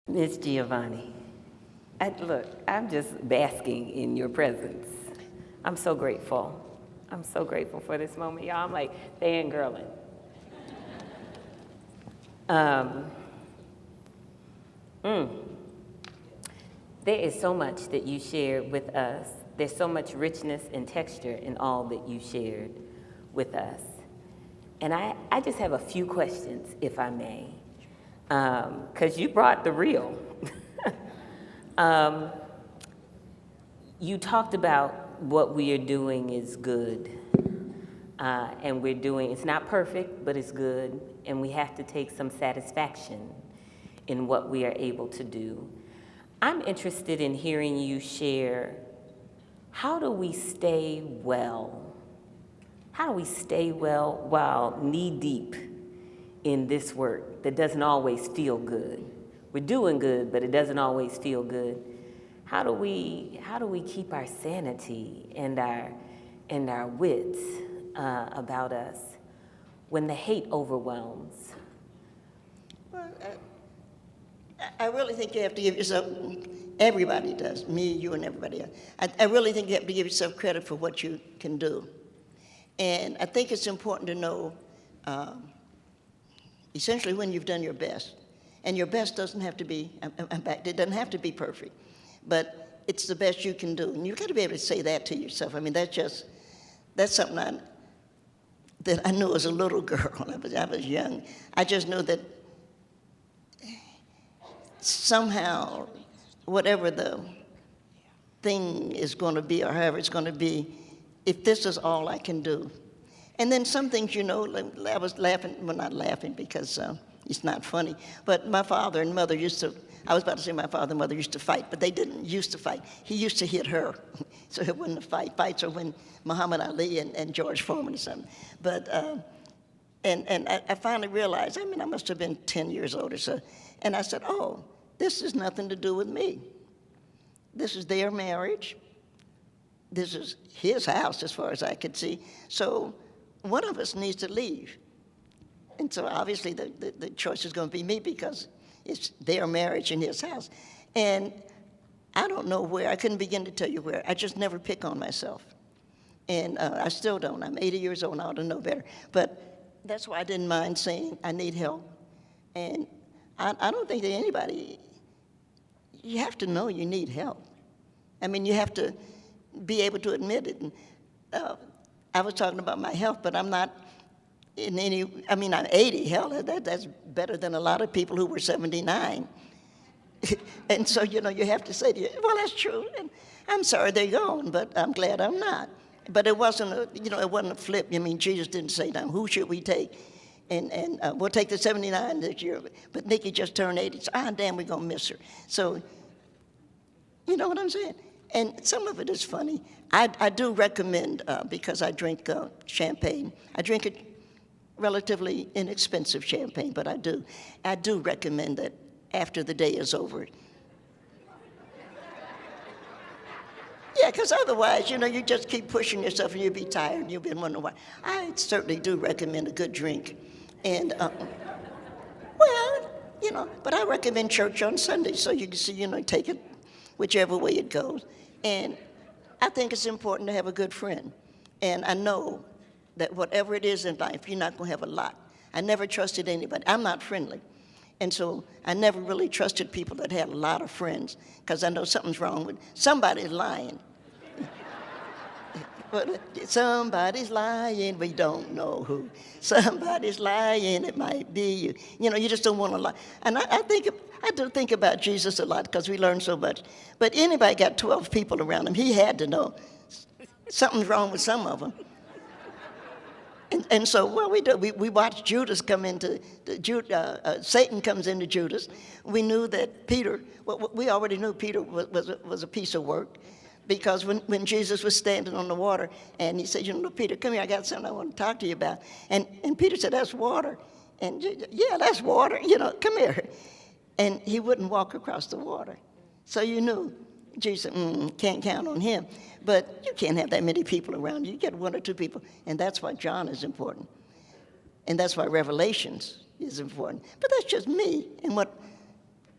Miss Giovanni, look, I'm just basking in your presence. I'm so grateful. I'm so grateful for this moment, y'all. I'm like fangirling. There is so much that you shared with us. There's so much richness and texture in all that you shared with us. And I just have a few questions, if I may, because you brought the real. You talked about what we are doing is good. And it's not perfect, but it's good. And we have to take some satisfaction in what we are able to do. I'm interested in hearing you share, how do we stay well? How do we stay well while knee-deep in this work that doesn't always feel good? We're doing good, but it doesn't always feel good. How do we keep our sanity and our wits about us when the hate overwhelms? Well, I really think you have to give yourself, everybody does, me, you, and everybody else. I really think you have to give yourself credit for what you can do. And I think it's important to know, essentially, when you've done your best. And your best doesn't have to be, it doesn't have to be perfect, but it's the best you can do. And you've got to be able to say that to yourself. I mean, that's something that I knew as a little girl. I was young. I just knew that somehow, whatever the thing is going to be, or however it's going to be, if this is all I can do. And then some things, like I was laughing, well, not laughing because it's not funny, but my father and mother I was about to say my father and mother used to fight, but they didn't used to fight. He used to hit her, so it wasn't a fight. Fights are when Muhammad Ali and George Foreman or something. But, and I finally realized, I must have been 10 years old or so, and I said, oh, this has nothing to do with me. This is their marriage. This is his house as far as I could see. So one of us needs to leave. And so obviously the choice is going to be me because it's their marriage in his house. And I don't know where, I couldn't begin to tell you where. I just never pick on myself. And I still don't. I'm 80 years old and I ought to know better. But that's why I didn't mind saying I need help. And I don't think that anybody, you have to know you need help. I mean, you have to be able to admit it. And, I was talking about my health, but I'm not I'm 80, hell, that's better than a lot of people who were 79. And so, you have to say to you, well, that's true, and I'm sorry they're gone, but I'm glad I'm not. But it wasn't a flip. Jesus didn't say, now, who should we take? And we'll take the 79 this year, but Nikki just turned 80, so damn, we're going to miss her. So, you know what I'm saying? And some of it is funny. I do recommend, because I drink champagne, I drink a relatively inexpensive champagne, but I do recommend that after the day is over. Yeah, because otherwise, you just keep pushing yourself and you'll be tired and you'll be wondering why. I certainly do recommend a good drink. And, but I recommend church on Sunday so you can see, take it whichever way it goes. And I think it's important to have a good friend. And I know that whatever it is in life, you're not going to have a lot. I never trusted anybody. I'm not friendly. And so I never really trusted people that had a lot of friends because I know something's wrong with somebody's lying. But somebody's lying, we don't know who. Somebody's lying, it might be you. You just don't want to lie. And I do think about Jesus a lot because we learn so much. But anybody got 12 people around him, he had to know something's wrong with some of them. And so what we do, we watched Judas come into, Satan comes into Judas. We knew that Peter, we already knew Peter was a piece of work. Because when Jesus was standing on the water, and he said, Peter, come here, I got something I want to talk to you about. And Peter said, that's water. And, yeah, that's water, come here. And he wouldn't walk across the water. So you knew, Jesus can't count on him. But you can't have that many people around you. You get one or two people. And that's why John is important. And that's why Revelations is important. But that's just me and what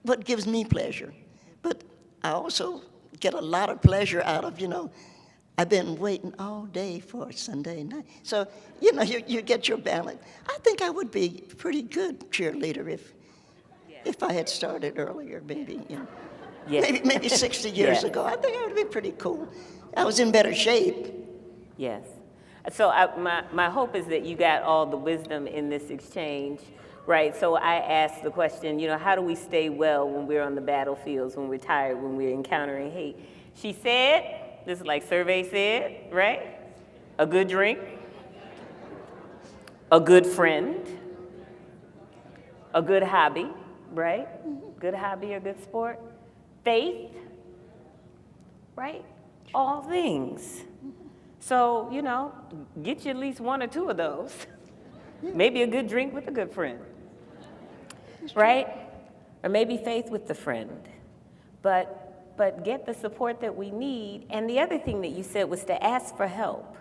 what gives me pleasure. But I also get a lot of pleasure out of, I've been waiting all day for Sunday night. So, you get your balance. I think I would be a pretty good cheerleader if I had started earlier, maybe, Yes. maybe 60 years Yes. ago. I think I would be pretty cool. I was in better shape. Yes. So my hope is that you got all the wisdom in this exchange, right? So I asked the question, how do we stay well when we're on the battlefields, when we're tired, when we're encountering hate? She said, this is like survey said, right? A good drink, a good friend, a good hobby, right? Good hobby or good sport, faith, right? All things. So, get you at least one or two of those. Maybe a good drink with a good friend, right? Or maybe faith with the friend. But get the support that we need. And the other thing that you said was to ask for help.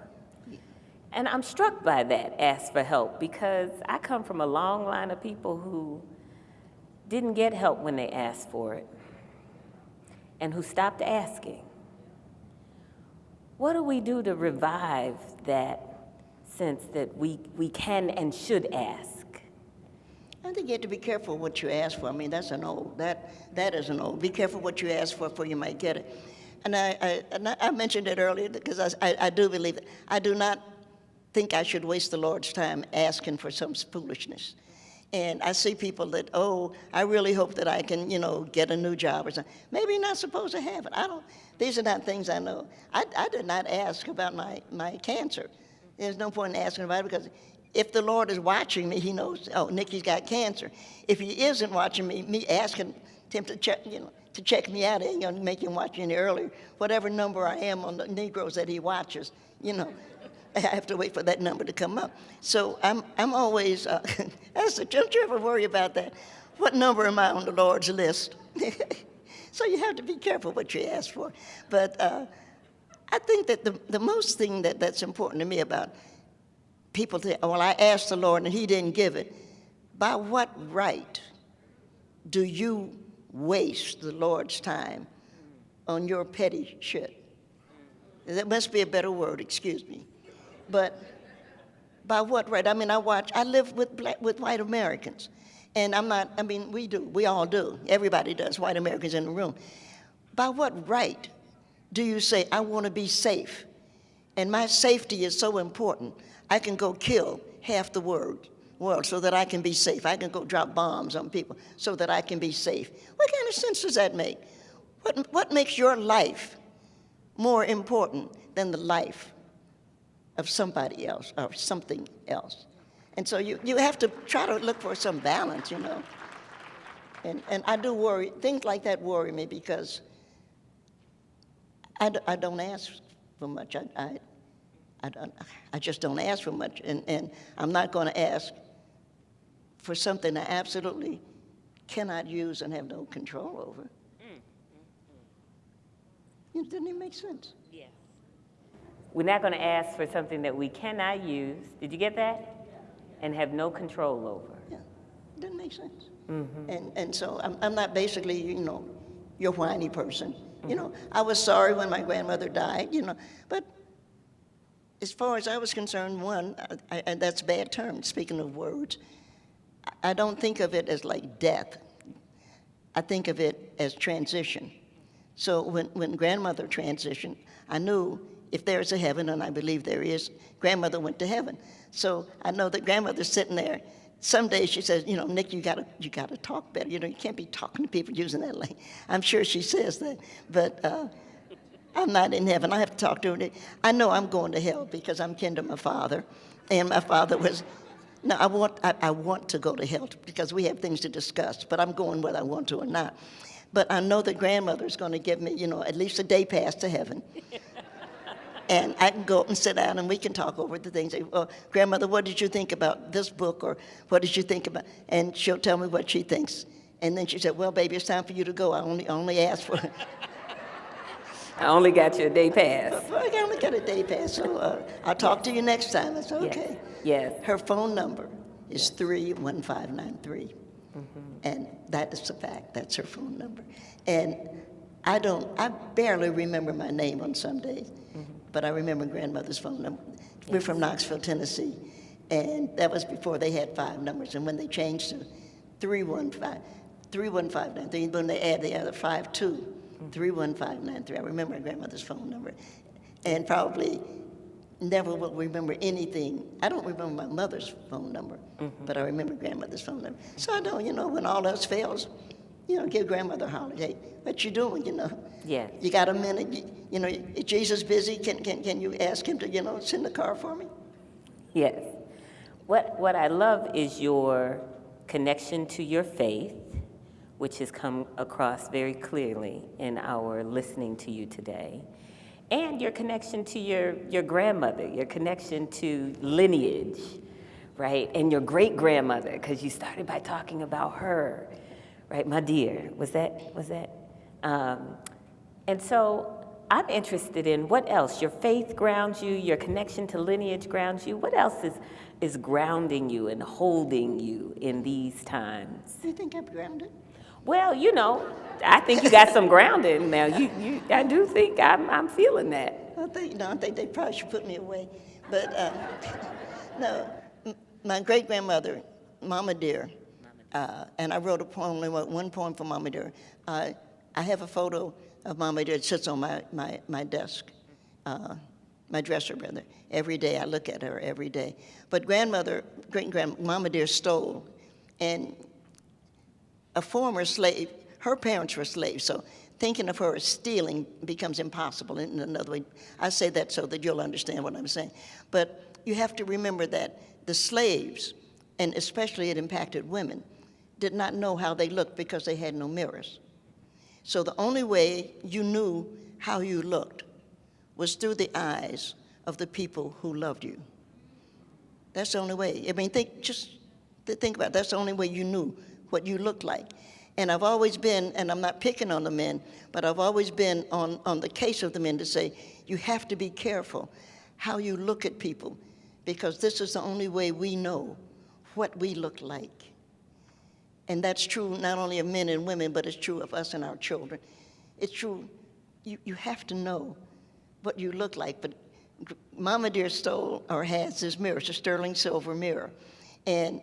And I'm struck by that, ask for help, because I come from a long line of people who didn't get help when they asked for it and who stopped asking. What do we do to revive that sense that we can and should ask? I think you have to be careful what you ask for. I mean, that's an old, that is an old. Be careful what you ask for you might get it. And I mentioned it earlier because I do believe it. I do not think I should waste the Lord's time asking for some foolishness. And I see people that, I really hope that I can, get a new job or something. Maybe you're not supposed to have it. These are not things I know. I did not ask about my cancer. There's no point in asking about it because if the Lord is watching me, he knows, Nikki's got cancer. If he isn't watching me asking him to check me out ain't gonna make him watch any earlier. Whatever number I am on the Negroes that he watches, I have to wait for that number to come up. So I'm always, don't you ever worry about that? What number am I on the Lord's list? So you have to be careful what you ask for. But I think that the most thing that's important to me about people say, well, I asked the Lord and he didn't give it. By what right do you waste the Lord's time on your petty shit? That must be a better word, excuse me. But by what right? I mean, I live with white Americans. And we all do. Everybody does, white Americans in the room. By what right do you say, I want to be safe? And my safety is so important, I can go kill half the world so that I can be safe. I can go drop bombs on people so that I can be safe. What kind of sense does that make? What makes your life more important than the life of somebody else or something else? And so you have to try to look for some balance, And I do worry, things like that worry me because I don't ask for much. I just don't ask for much. And I'm not going to ask for something I absolutely cannot use and have no control over. It doesn't even make sense. Yeah. We're not going to ask for something that we cannot use. Did you get that? And have no control over. Yeah, it doesn't make sense. Mm-hmm. And so I'm not basically, your whiny person. Mm-hmm. I was sorry when my grandmother died, but as far as I was concerned, and that's a bad term, speaking of words, I don't think of it as like death. I think of it as transition. So when grandmother transitioned, I knew if there's a heaven, and I believe there is, grandmother went to heaven. So I know that grandmother's sitting there. Some days she says, Nick, you gotta talk better. You can't be talking to people using that language. I'm sure she says that, but I'm not in heaven. I have to talk to her. I know I'm going to hell because I'm kin to my father, and my father was. No, I want to go to hell because we have things to discuss, but I'm going whether I want to or not. But I know that grandmother's going to give me, at least a day pass to heaven. And I can go up and sit down and we can talk over the things. Grandmother, what did you think about this book? Or what did you think about? And she'll tell me what she thinks. And then she said, well, baby, it's time for you to go. I only asked for I only got you a day pass. I only got a day pass, so I'll talk to you next time. It's okay. Yes. Her phone number is 31593. Mm-hmm. And that is a fact. That's her phone number. And I barely remember my name on some days, but I remember grandmother's phone number. We're from Knoxville, Tennessee, and that was before they had 5 numbers. And when they changed to 31593, when they add the other 52, 31593, I remember my grandmother's phone number. And probably never will remember anything. I don't remember my mother's phone number, but I remember grandmother's phone number. So I know, when all else fails, give grandmother a holler. Hey, what you doing, Yes. You got a minute? Is Jesus busy? Can you ask him to, send the car for me? Yes. What I love is your connection to your faith, which has come across very clearly in our listening to you today, and your connection to your grandmother, your connection to lineage, right? And your great-grandmother, because you started by talking about her, right? My dear, was that? And so I'm interested in what else. Your faith grounds you, your connection to lineage grounds you. What else is grounding you and holding you in these times? Do you think I'm grounded? Well, I think you got some grounding now. I do think I'm feeling that. I think they probably should put me away. But no, my great-grandmother, Mama Dear, and I wrote one poem for Mama Dear. I have a photo of Mama Dear that sits on my desk, my dresser, rather. Every day I look at her every day. But Mama Dear stole, and a former slave, her parents were slaves, so thinking of her as stealing becomes impossible in another way. I say that so that you'll understand what I'm saying. But you have to remember that the slaves, and especially it impacted women, did not know how they looked because they had no mirrors. So the only way you knew how you looked was through the eyes of the people who loved you. That's the only way. I mean, think about it. That's the only way you knew what you looked like. And I've always been, and I'm not picking on the men, but I've always been on the case of the men to say, you have to be careful how you look at people, because this is the only way we know what we look like. And that's true not only of men and women, but it's true of us and our children. It's true, you have to know what you look like. But Mama Dear stole or has this mirror. It's a sterling silver mirror. And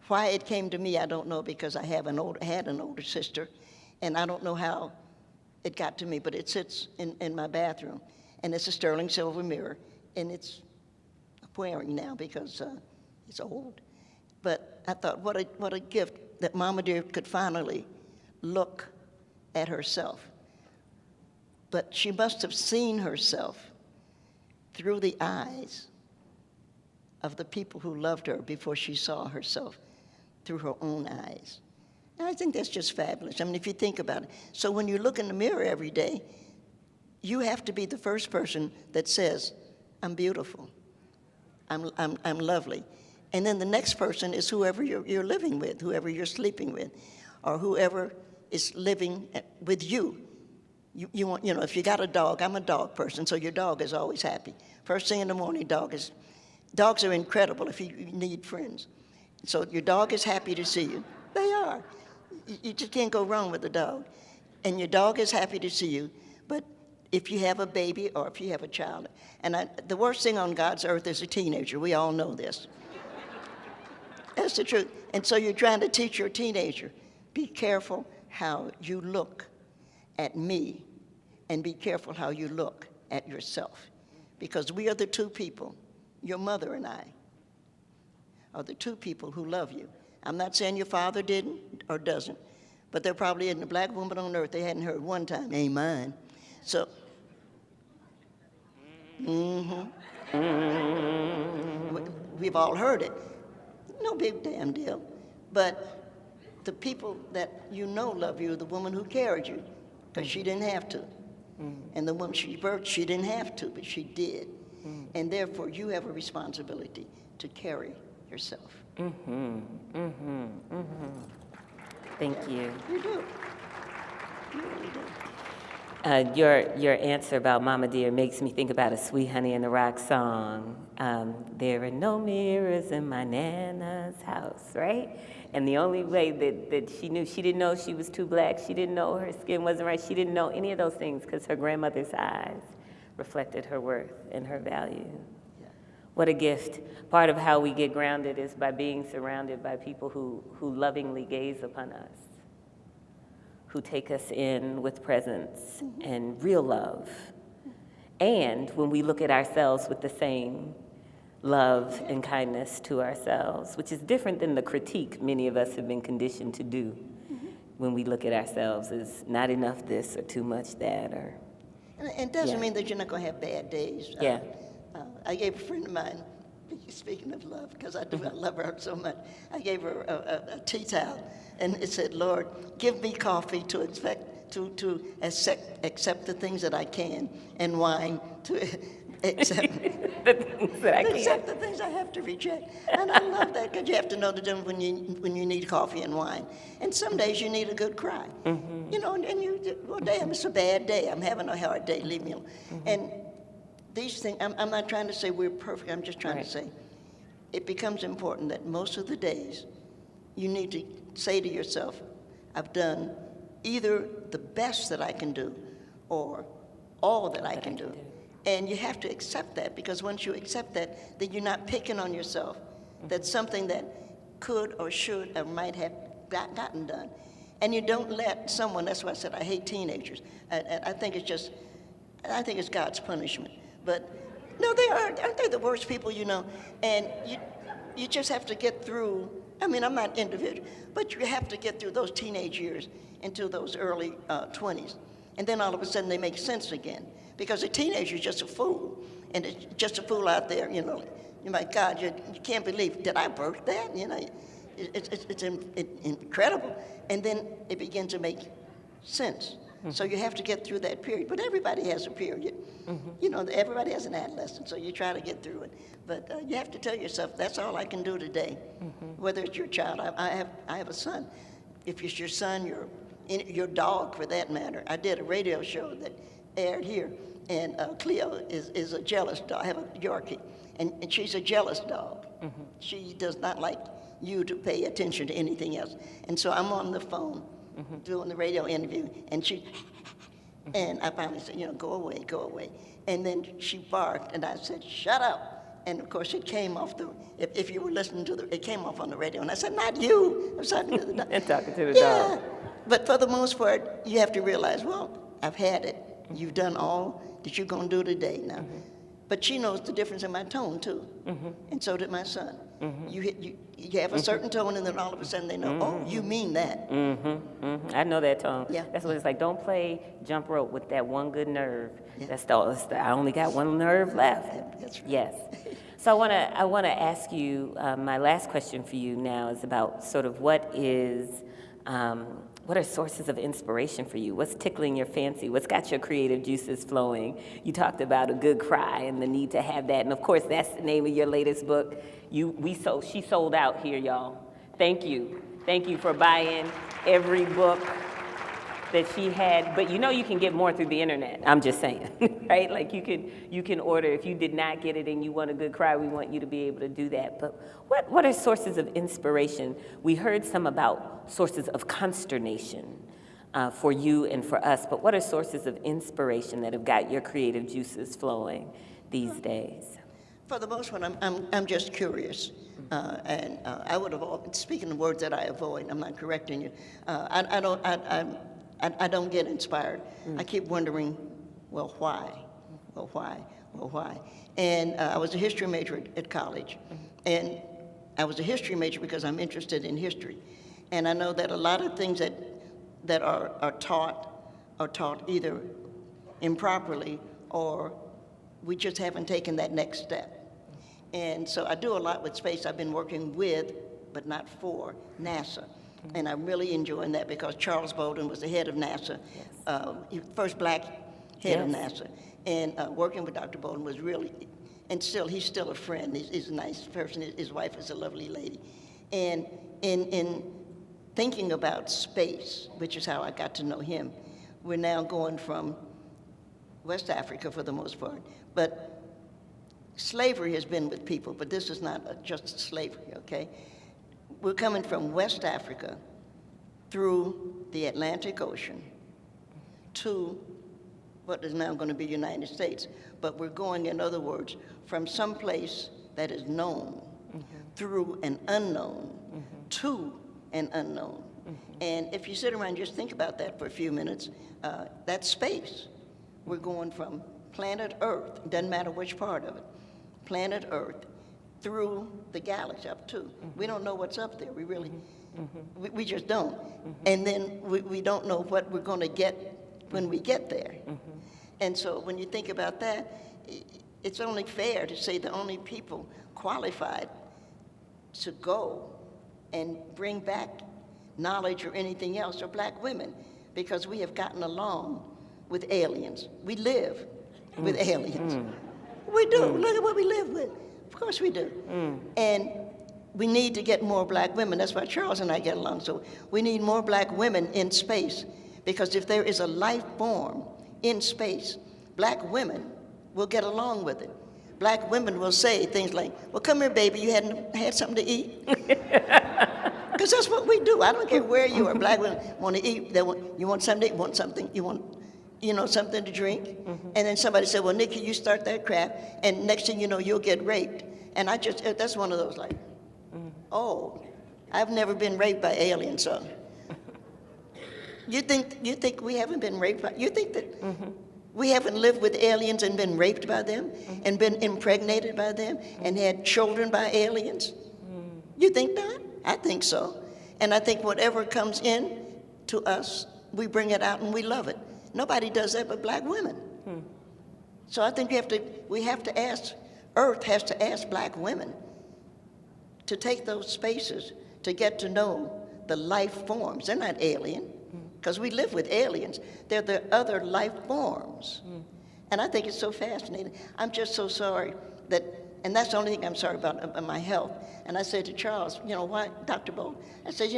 why it came to me, I don't know, because I had an older sister, and I don't know how it got to me, but it sits in my bathroom. And it's a sterling silver mirror, and it's wearing now because it's old. But I thought, what a gift that Mama Dear could finally look at herself. But she must have seen herself through the eyes of the people who loved her before she saw herself through her own eyes. And I think that's just fabulous. I mean, if you think about it. So when you look in the mirror every day, you have to be the first person that says, I'm beautiful, I'm lovely. And then the next person is whoever you're living with, whoever you're sleeping with, or whoever is living with you. You want, if you got a dog, I'm a dog person, so your dog is always happy. First thing in the morning, dogs are incredible if you need friends. So your dog is happy to see you. They are. You just can't go wrong with a dog. And your dog is happy to see you, but if you have a baby or if you have a child, and the worst thing on God's earth is a teenager. We all know this. That's the truth. And so you're trying to teach your teenager, be careful how you look at me, and be careful how you look at yourself. Because we are the two people, your mother and I, are the two people who love you. I'm not saying your father didn't or doesn't, but there probably isn't a black woman on earth they hadn't heard one time, ain't mine. So, we've all heard it. No big damn deal. But the people that you know love you, the woman who carried you, because she didn't have to. And the woman she birthed, she didn't have to, but she did. And therefore, you have a responsibility to carry yourself. Thank you. You do. You really do. Your answer about Mama Dear makes me think about a Sweet Honey in the Rock song. There are no mirrors in my Nana's house, right? And the only way that she knew, she didn't know she was too black, she didn't know her skin wasn't right, she didn't know any of those things because her grandmother's eyes reflected her worth and her value. What a gift. Part of how we get grounded is by being surrounded by people who lovingly gaze upon us, who take us in with presence and real love. And when we look at ourselves with the same love and kindness to ourselves, which is different than the critique many of us have been conditioned to do when we look at ourselves as not enough this or too much that. Or And it doesn't mean that you're not going to have bad days. Yeah. I gave a friend of mine, speaking of love, because I love her so much, I gave her a tea towel, and it said, Lord, give me coffee to accept the things that I can, and wine to accept the things that I accept can't. the things I have to reject. And I love that, because you have to know the difference when you need coffee and wine. And some days you need a good cry. You know, and you, well, damn, it's a bad day. I'm having a hard day. Leave me alone. And these things, I'm not trying to say we're perfect. I'm just trying to say it becomes important that most of the days you need to say to yourself, I've done either the best that I can do or all that I can do. And you have to accept that, because once you accept that, then you're not picking on yourself. That's something that could or should or might have gotten done. And you don't let someone, that's why I said I hate teenagers. I think it's God's punishment. But no, they aren't they the worst people, you know? And you just have to get through, I mean, I'm not individual, but you have to get through those teenage years into those early 20s. And then all of a sudden they make sense again. Because a teenager is just a fool. And it's just a fool out there, you know. You're like, God, you can't believe, did I birth that? You know, it's incredible. And then it begins to make sense. So you have to get through that period. But everybody has a period. You know, everybody has an adolescence, so you try to get through it. But you have to tell yourself, that's all I can do today. Whether it's your child, I have a son. If it's your son, your dog for that matter. I did a radio show that aired here, and Cleo is a jealous dog. I have a Yorkie, and she's a jealous dog. She does not like you to pay attention to anything else. And so I'm on the phone doing the radio interview, and and I finally said, you know, go away. And then she barked, and I said, shut up. And of course, it came off if you were listening to it came off on the radio. And I said, not you. I was talking to the dog. And talking to the dog. But for the most part, you have to realize, well, I've had it. You've done all that you're going to do today now. But she knows the difference in my tone, too. And so did my son. You have a certain tone, and then all of a sudden they know, oh, you mean that. I know that tone. Yeah. That's what it's like. Don't play jump rope with that one good nerve. Yeah. I only got one nerve left. That's right. Yes. So I want to ask you, my last question for you now is about sort of what are sources of inspiration for you? What's tickling your fancy? What's got your creative juices flowing? You talked about a good cry and the need to have that. And of course, that's the name of your latest book. She sold out here, y'all. Thank you. Thank you for buying every book that she had. But you know you can get more through the internet. I'm just saying, right? Like you can order. If you did not get it and you want a good cry, we want you to be able to do that. But what are sources of inspiration? We heard some about sources of consternation for you and for us. But what are sources of inspiration that have got your creative juices flowing these days? For the most part, I'm just curious. And I would avoid, speaking of words that I avoid, I'm not correcting you. I don't get inspired. I keep wondering, well, why? Well, why? Well, why? And I was a history major at college. And I was a history major because I'm interested in history. And I know that a lot of things that are taught either improperly or we just haven't taken that next step. And so I do a lot with space. I've been working with, but not for, NASA. And I'm really enjoying that because Charles Bolden was the head of NASA, first black head of NASA. And working with Dr. Bolden was really, and still, he's still a friend. He's a nice person. His wife is a lovely lady. And in thinking about space, which is how I got to know him, we're now going from West Africa for the most part, but slavery has been with people, but this is not just slavery, okay? We're coming from West Africa through the Atlantic Ocean to what is now going to be United States. But we're going, in other words, from some place that is known through an unknown to an unknown. And if you sit around and just think about that for a few minutes, that's space. We're going from planet Earth, doesn't matter which part of it, planet Earth, through the galaxy up to. We don't know what's up there. We really, we just don't. And then we don't know what we're going to get when we get there. And so when you think about that, it's only fair to say the only people qualified to go and bring back knowledge or anything else are black women, because we have gotten along with aliens. We live with aliens. We do. Look at what we live with. Of course we do. And we need to get more black women. That's why Charles and I get along. So we need more black women in space, because if there is a life form in space, black women will get along with it. Black women will say things like, well, come here, baby, you hadn't had something to eat? Because that's what we do. I don't care where you are. Black women want to eat. You want something to eat, want something, you want, something to drink. And then somebody said, well, Nikki, you start that crap, and next thing you know, you'll get raped. And that's one of those like, oh, I've never been raped by aliens, so. You think we haven't been raped by, you think that we haven't lived with aliens and been raped by them and been impregnated by them and had children by aliens? You think not? I think so. And I think whatever comes in to us, we bring it out and we love it. Nobody does that but black women. So I think we have to ask, Earth has to ask black women to take those spaces to get to know the life forms. They're not alien, because we live with aliens. They're the other life forms. And I think it's so fascinating. I'm just so sorry that, and that's the only thing I'm sorry about my health. And I said to Charles, why, Dr. Bolt? I said,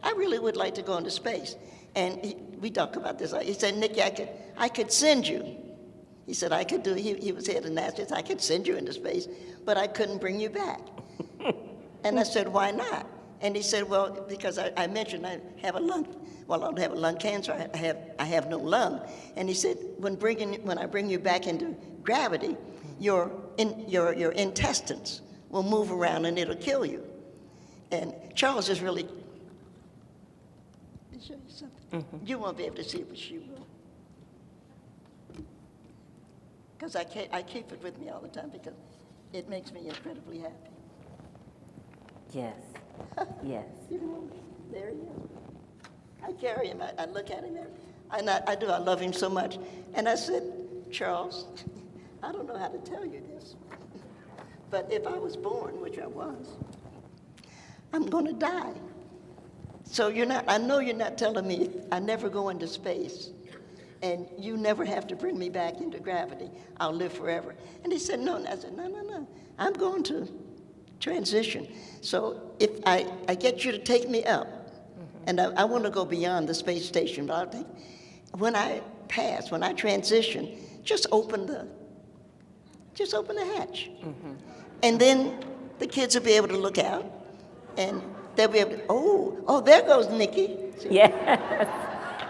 I really would like to go into space. And we talked about this. He said, Nikki, I could send you. He said, I could do, he was head of NASA, I could send you into space, but I couldn't bring you back. And I said, why not? And he said, well, because I mentioned I have a lung, well, I don't have a lung cancer, I have no lung. And he said, when I bring you back into gravity, your intestines will move around and it'll kill you. And Charles is really, let me show you something. You won't be able to see it, but she will. Because I keep it with me all the time because it makes me incredibly happy. Yes. Yes. There he is. I carry him. I look at him there. And I do. I love him so much. And I said, Charles, I don't know how to tell you this, but if I was born, which I was, I'm going to die. So I know you're not telling me I never go into space, and you never have to bring me back into gravity. I'll live forever. And he said, no. And I said, no. I'm going to transition. So if I get you to take me up, and I want to go beyond the space station, but I'll think, when I transition, just open the hatch. And then the kids will be able to look out, and they'll be able to, oh, there goes Nikki. See? Yes.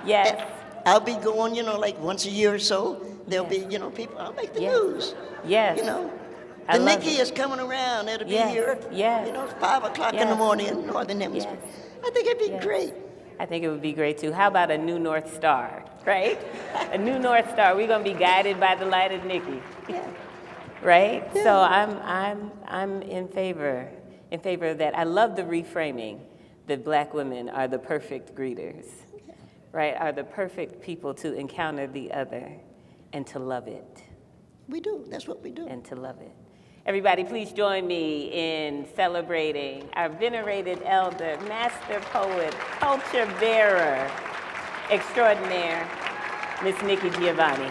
Yes. And I'll be going, like once a year or so, there'll be, people, I'll make the news. Yes. The Nikki is coming around. It'll be here. Yes. It's 5 o'clock in the morning in the Northern Hemisphere. Yes. I think it'd be great. I think it would be great too. How about a new North Star, right? A new North Star. We're gonna be guided by the light of Nikki. Yeah. Right? Yeah. So I'm in favor of that. I love the reframing that black women are the perfect greeters, right? Are the perfect people to encounter the other and to love it. We do. That's what we do. And to love it. Everybody, please join me in celebrating our venerated elder, master poet, culture bearer extraordinaire, Miss Nikki Giovanni.